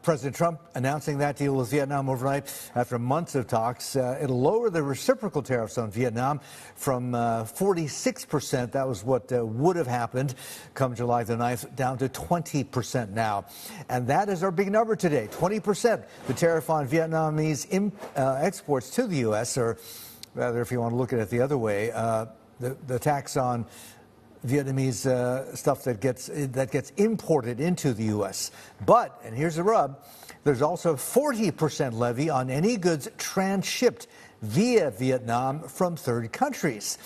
President Trump announcing that deal with Vietnam overnight after months of talks. It'll lower the reciprocal tariffs on Vietnam from 46%, that was what would have happened come July the 9th, down to 20% now. And that is our big number today, 20%. The tariff on Vietnamese exports to the U.S., or rather, if you want to look at it the other way, the tax on Vietnamese stuff that gets imported into the U.S. But, and here's the rub, there's also a 40% levy on any goods transshipped via Vietnam from third countries.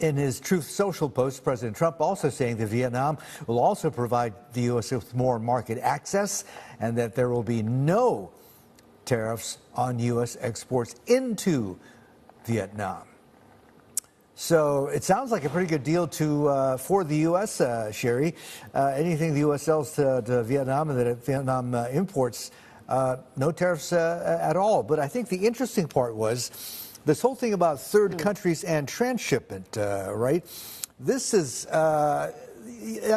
In his Truth Social post, President Trump also saying that Vietnam will also provide the U.S. with more market access and that there will be no tariffs on U.S. exports into Vietnam. So it sounds like a pretty good deal for the U.S., Chery. Anything the U.S. sells to Vietnam and that Vietnam imports, no tariffs at all. But I think the interesting part was this whole thing about third countries and transshipment, right? This is, I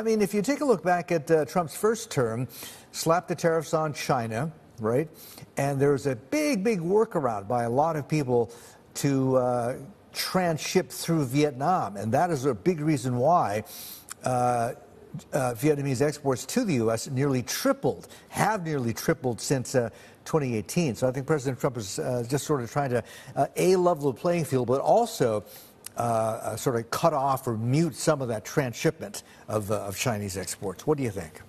mean, if you take a look back at Trump's first term, slapped the tariffs on China, right? And there was a big workaround by a lot of people to transship through Vietnam, and that is a big reason why Vietnamese exports to the U.S. have nearly tripled since 2018. So I think President Trump is just sort of trying to level the playing field, but also sort of cut off or mute some of that transshipment of Chinese exports. What do you think?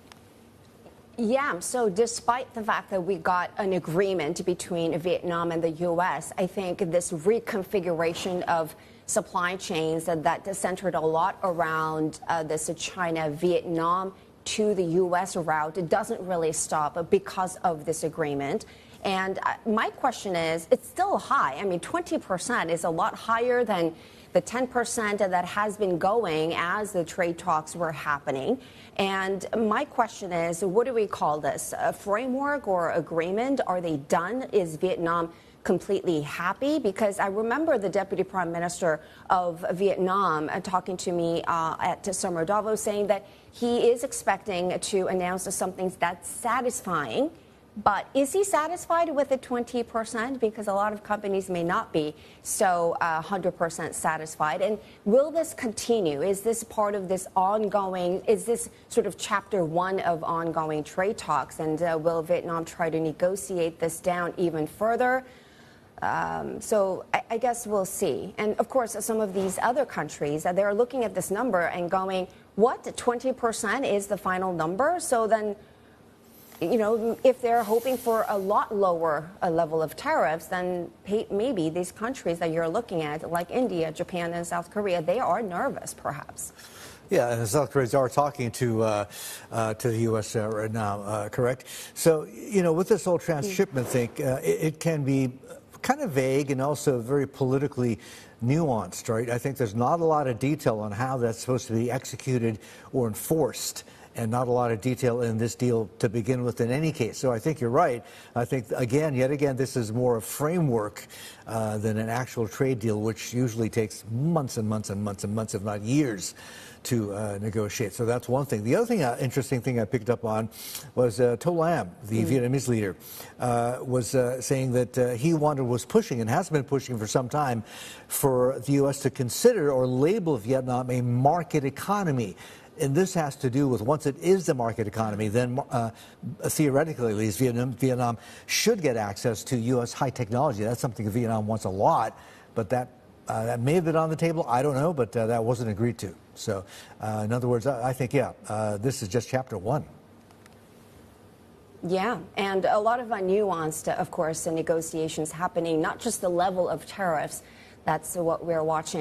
Yeah, so despite the fact that we got an agreement between Vietnam and the U.S., I think this reconfiguration of supply chains that centered a lot around this China-Vietnam to the U.S. route, it doesn't really stop because of this agreement. And my question is, it's still high. I mean, 20% is a lot higher than the 10% that has been going as the trade talks were happening. And my question is, what do we call this? A framework or agreement? Are they done? Is Vietnam completely happy? Because I remember the Deputy Prime Minister of Vietnam talking to me at Summer Davos saying that he is expecting to announce something that's satisfying. But is he satisfied with the 20%? Because a lot of companies may not be so 100% satisfied. And will this continue? Is this part of this ongoing, is this sort of chapter one of ongoing trade talks? And will Vietnam try to negotiate this down even further? So I guess we'll see. And of course, some of these other countries, they're looking at this number and going, what, 20% is the final number? So then, you know, if they're hoping for a lot lower level of tariffs, then maybe these countries that you're looking at, like India, Japan, and South Korea, they are nervous, perhaps. Yeah, and the South Koreans are talking to the U.S. Right now, correct? So, you know, with this whole transshipment thing, it can be kind of vague and also very politically nuanced, right? I think there's not a lot of detail on how that's supposed to be executed or enforced, and not a lot of detail in this deal to begin with in any case. So I think you're right. I think, yet again, this is more a framework than an actual trade deal, which usually takes months and months and months and months, if not years, to negotiate. So that's one thing. The other thing, interesting thing I picked up on was To Lam, the Vietnamese leader, was saying that he was pushing and has been pushing for some time for the U.S. to consider or label Vietnam a market economy. And this has to do with, once it is the market economy, then theoretically at least, Vietnam should get access to U.S. high technology. That's something Vietnam wants a lot, but that may have been on the table. I don't know, but that wasn't agreed to. So in other words, I think, this is just chapter one. Yeah, and a lot of nuanced, of course, negotiations happening, not just the level of tariffs. That's what we're watching.